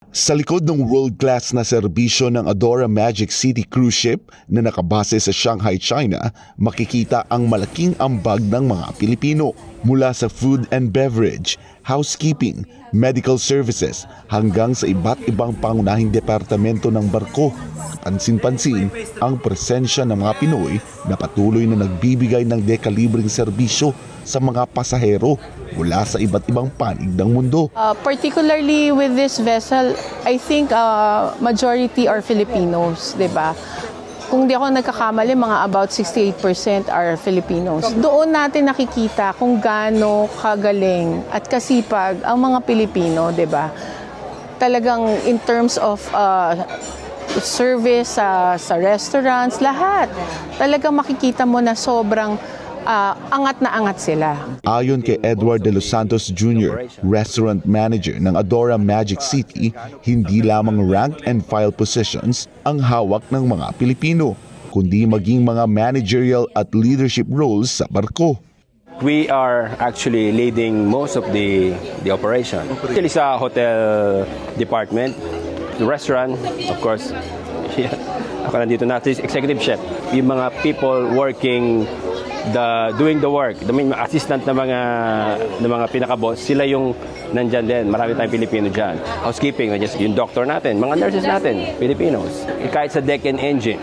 Sa likod ng world-class na serbisyo ng Adora Magic City cruise ship na nakabase sa Shanghai, China, makikita ang malaking ambag ng mga Pilipino. Mula sa food and beverage, housekeeping, medical services, hanggang sa iba't ibang pangunahing departamento ng barko. Pansin-pansin ang presensya ng mga Pinoy na patuloy na nagbibigay ng dekalibreng serbisyo sa mga pasahero mula sa iba't ibang panig ng mundo. Particularly with this vessel, I think majority are Filipinos, di ba? Kung di ako nagkakamali, mga about 68% are Filipinos. Doon natin nakikita kung gaano kagaling at kasipag ang mga Pilipino, di ba? Talagang in terms of service sa restaurants, lahat. Talagang makikita mo na sobrang angat na angat sila. Ayon kay Edward de los Santos Jr., restaurant manager ng Adora Magic City, hindi lamang rank and file positions ang hawak ng mga Pilipino, kundi maging mga managerial at leadership roles sa barko. We are actually leading most of the operation. Actually sa hotel department, the restaurant, of course, ako nandito na, executive chef. Yung mga people working doing the work, the assistant na mga pinaka-boss, sila yung nandyan din. Marami tayong Pilipino dyan. Housekeeping, yung doctor natin, mga nurses natin, Filipinos. Kahit sa deck and engine,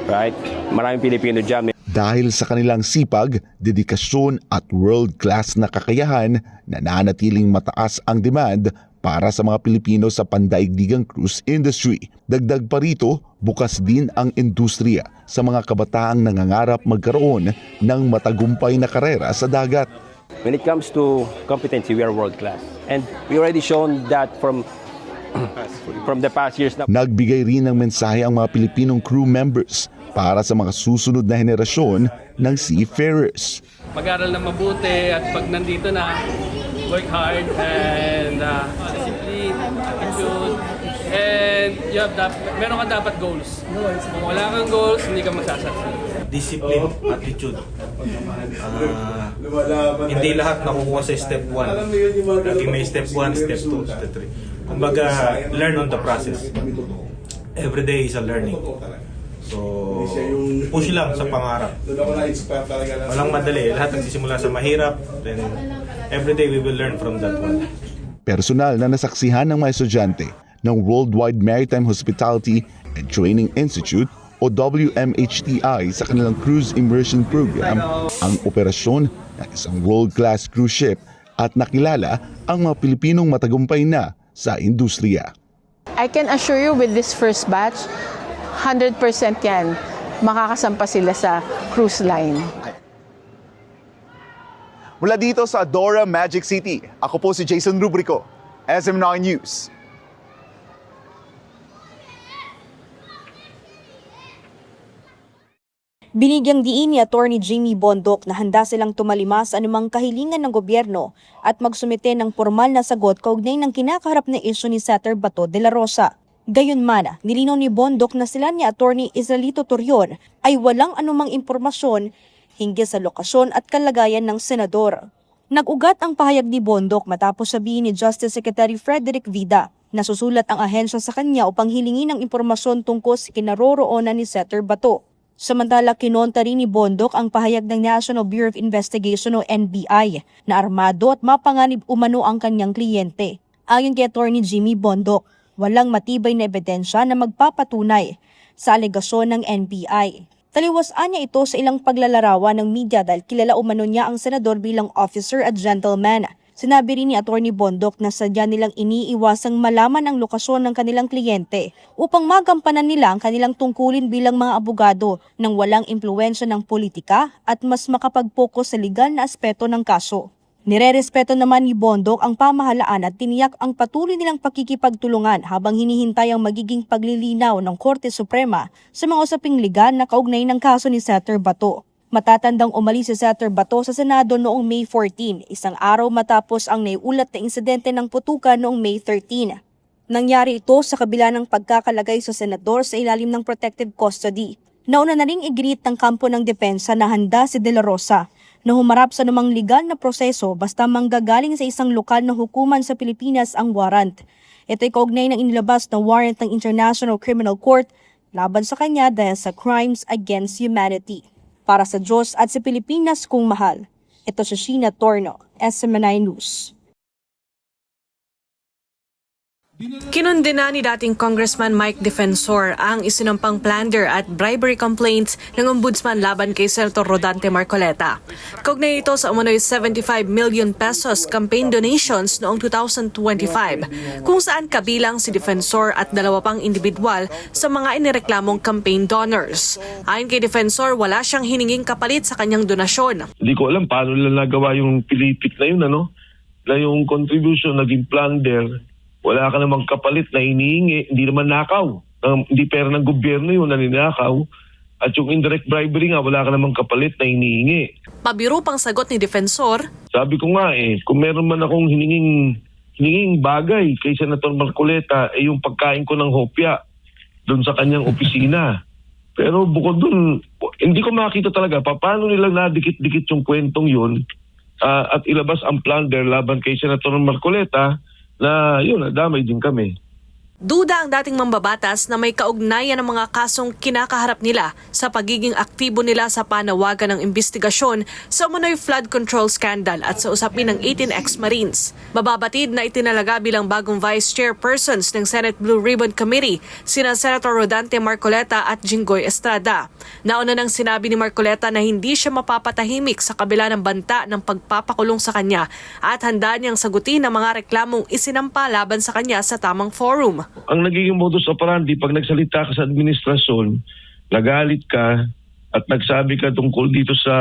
right? Maraming Pilipino dyan. Dahil sa kanilang sipag, dedikasyon at world-class na kakayahan, nananatiling mataas ang demand para sa mga Pilipino sa pandaigdigang cruise industry. Dagdag pa rito, bukas din ang industriya sa mga kabataang nangangarap magkaroon ng matagumpay na karera sa dagat. When it comes to competency, we are world-class. And we already shown that from the past years. Nagbigay rin ng mensahe ang mga Pilipinong crew members para sa mga susunod na henerasyon ng seafarers. Mag-aral na mabuti at pag nandito na, work hard and discipline, attitude, and meron ka dapat goals. Kung wala kang goals, hindi ka magsasucceed. Discipline, attitude. Hindi lahat nakukuha sa step 1. Lagi may step 1, step 2, step 3. Kumbaga, learn on the process. Every day is a learning. So, push lang sa pangarap. Walang madali. Lahat nagsisimula sa mahirap. Then, every day we will learn from that one. Personal na nasaksihan ng mga estudyante ng Worldwide Maritime Hospitality and Training Institute o WMHTI sa kanilang cruise immersion program ang operasyon ng isang world-class cruise ship at nakilala ang mga Pilipinong matagumpay na sa industriya. I can assure you with this first batch, 100% yan, makakasampa sila sa cruise line. Mula dito sa Adora Magic City, ako po si Jason Rubrico, SM9 News. Binigyang diin ni Atty. Jamie Bondoc na handa silang tumalima sa anumang kahilingan ng gobyerno at magsumite ng formal na sagot kaugnay ng kinakaharap na isyu ni Senator Bato de la Rosa. Gayunman, nilinaw ni Bondoc na sila ni Atty. Israelito Torion ay walang anumang impormasyon hinggil sa lokasyon at kalagayan ng senador. Nag-ugat ang pahayag ni Bondoc matapos sabihin ni Justice Secretary Frederick Vida na susulat ang ahensya sa kanya upang hilingin ng impormasyon tungkol sa kinaroroonan ni Senator Bato. Samantala, kinontra rin ni Bondoc ang pahayag ng National Bureau of Investigation o NBI na armado at mapanganib umano ang kanyang kliyente. Ayon kay Atty. Jimmy Bondoc, walang matibay na ebidensya na magpapatunay sa alegasyon ng NBI. Taliwasan niya ito sa ilang paglalarawan ng media dahil kilala umano niya ang senador bilang officer at gentleman. Sinabi rin ni Atty. Bondoc na sadya nilang iniiwasang malaman ang lokasyon ng kanilang kliyente upang magampanan nila ang kanilang tungkulin bilang mga abogado nang walang impluwensya ng politika at mas makapag-focus sa legal na aspeto ng kaso. Nirerespeto naman ni Bondoc ang pamahalaan at tiniyak ang patuloy nilang pakikipagtulungan habang hinihintay ang magiging paglilinaw ng Korte Suprema sa mga usaping legal na kaugnay ng kaso ni Senator Bato. Matatandang umalis si Senator Bato sa Senado noong May 14, isang araw matapos ang naiulat na insidente ng putukan noong May 13. Nangyari ito sa kabila ng pagkakalagay sa senador sa ilalim ng protective custody. Nauna na ring iginiit ng kampo ng depensa na handa si De La Rosa na humarap sa namang legal na proseso basta manggagaling sa isang lokal na hukuman sa Pilipinas ang warrant. Ito'y kaugnay ng inilabas na warrant ng International Criminal Court laban sa kanya dahil sa crimes against humanity. Para sa Diyos at sa Pilipinas kung mahal, ito si Sheena Torno, SMNI News. Kinundena ni dating Congressman Mike Defensor ang isinampang plunder at bribery complaints ng Ombudsman laban kay Senator Rodante Marcoleta. Kaugnay ito sa umano'y 75 million pesos campaign donations noong 2025, kung saan kabilang si Defensor at 2 pang individual sa mga inireklamong campaign donors. Ayon kay Defensor, wala siyang hininging kapalit sa kanyang donasyon. Hindi ko alam paano nila nagawa yung pilipit na yun, na yung contribution naging plunder. Wala ka namang kapalit na hinihingi, hindi naman nakaw. Hindi pera ng gobyerno yun na ninakaw. At yung indirect bribery nga, wala ka namang kapalit na hinihingi. Pabiro pang sagot ni Defensor. Sabi ko nga kung meron man akong hininging bagay kay Senator Marcoleta, yung pagkain ko ng hopya doon sa kanyang opisina. Pero bukod doon, hindi ko makita talaga paano nilang nadikit-dikit yung kwentong yun at ilabas ang plunder laban kay Senator Marcoleta na yun, damay din kami. Duda ang dating mambabatas na may kaugnayan ng mga kasong kinakaharap nila sa pagiging aktibo nila sa panawagan ng investigasyon sa umano'y flood control scandal at sa usapin ng 18 ex-Marines. Mababatid na itinalaga bilang bagong vice chairpersons ng Senate Blue Ribbon Committee sina Senator Rodante Marcoleta at Jinggoy Estrada. Nauna nang sinabi ni Marcoleta na hindi siya mapapatahimik sa kabila ng banta ng pagpapakulong sa kanya at handa niyang sagutin ang mga reklamong isinampa laban sa kanya sa tamang forum. Ang nagiging modus operandi, pag nagsalita ka sa administrasyon, nagalit ka at nagsabi ka tungkol dito sa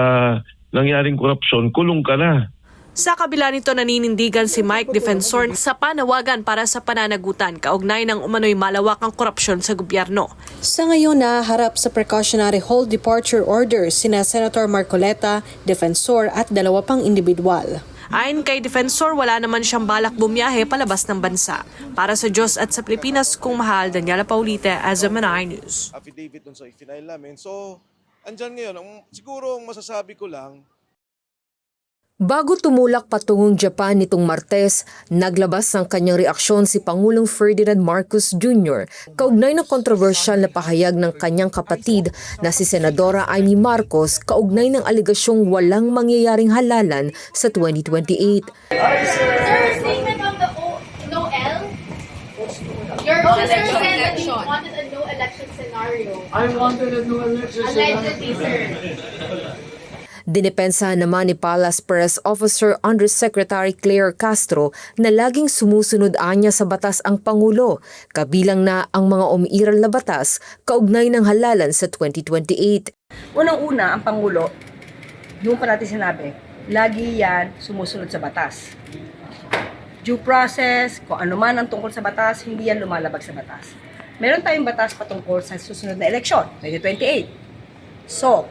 nangyaring korupsyon, kulong ka na. Sa kabila nito, naninindigan si Mike Defensor sa panawagan para sa pananagutan kaugnay ng umano'y malawakang korupsyon sa gobyerno. Sa ngayon, naharap sa precautionary hold departure order sina Senator Marcoleta, Defensor at 2 pang individual. Ayon kay Defensor, wala naman siyang balak bumiyahe palabas ng bansa. Para sa Diyos at sa Pilipinas kung mahal, Daniela Paulite, SMNI News. Affidavit dun sa i-file namin. So, andyan ngayon. Siguro ang masasabi ko lang, Bago tumulak patungong Japan nitong Martes, naglabas ng kanyang reaksyon si Pangulong Ferdinand Marcos Jr. kaugnay ng kontrobersyal na pahayag ng kanyang kapatid na si Senadora Amy Marcos kaugnay ng aligasyong walang mangyayaring halalan sa 2028. Sir, statement of the no-L? Your sister said that you wanted a no-election scenario. I wanted a no election scenario. Allegedly, sir. Dinepensahan naman ni Palace Press Officer Undersecretary Claire Castro na laging sumusunod anya sa batas ang Pangulo, kabilang na ang mga umiiral na batas kaugnay ng halalan sa 2028. Unang-una, ang Pangulo, yung pa natin sinabi, lagi yan sumusunod sa batas. Due process, kung ano man ang tungkol sa batas, hindi yan lumalabag sa batas. Meron tayong batas patungkol sa susunod na eleksyon, 2028. So,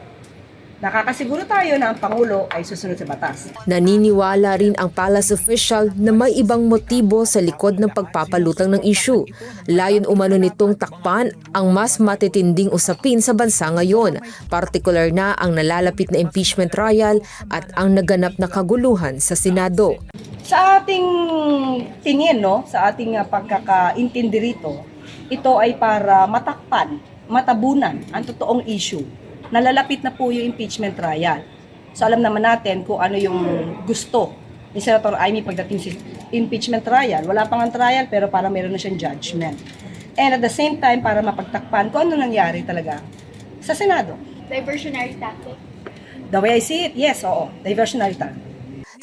nakakasiguro tayo na ang Pangulo ay susunod sa batas. Naniniwala rin ang palace official na may ibang motibo sa likod ng pagpapalutang ng issue. Layon umano nitong takpan ang mas matitinding usapin sa bansa ngayon, partikular na ang nalalapit na impeachment trial at ang naganap na kaguluhan sa Senado. Sa ating tingin, sa ating pagkakaintindi rito, ito ay para matakpan, matabunan ang totoong issue. Nalalapit na po yung impeachment trial. So alam naman natin kung ano yung gusto ni Senator Amy pagdating sa impeachment trial. Wala pang ang trial pero para meron na siyang judgment. And at the same time, para mapagtakpan kung ano nangyari talaga sa Senado. Diversionary tactic? The way I see it, yes, oo. Diversionary tactic.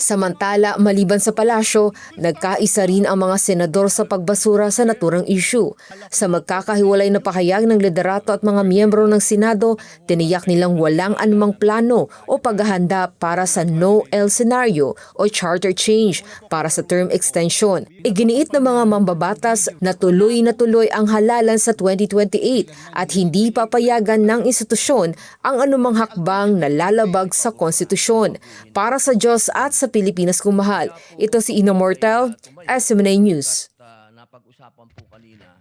Samantala, maliban sa palasyo, nagkaisa rin ang mga senador sa pagbasura sa naturang issue. Sa magkakahiwalay na pahayag ng liderato at mga miyembro ng Senado, tiniyak nilang walang anumang plano o paghahanda para sa no-L scenario o charter change para sa term extension. Iginiit ng mga mambabatas na tuloy ang halalan sa 2028 at hindi papayagan ng institusyon ang anumang hakbang na lalabag sa konstitusyon. Para sa Diyos at sa Pilipinas kung mahal, ito si Ina Mortel, SMNI News. Napag-usapan po kanina.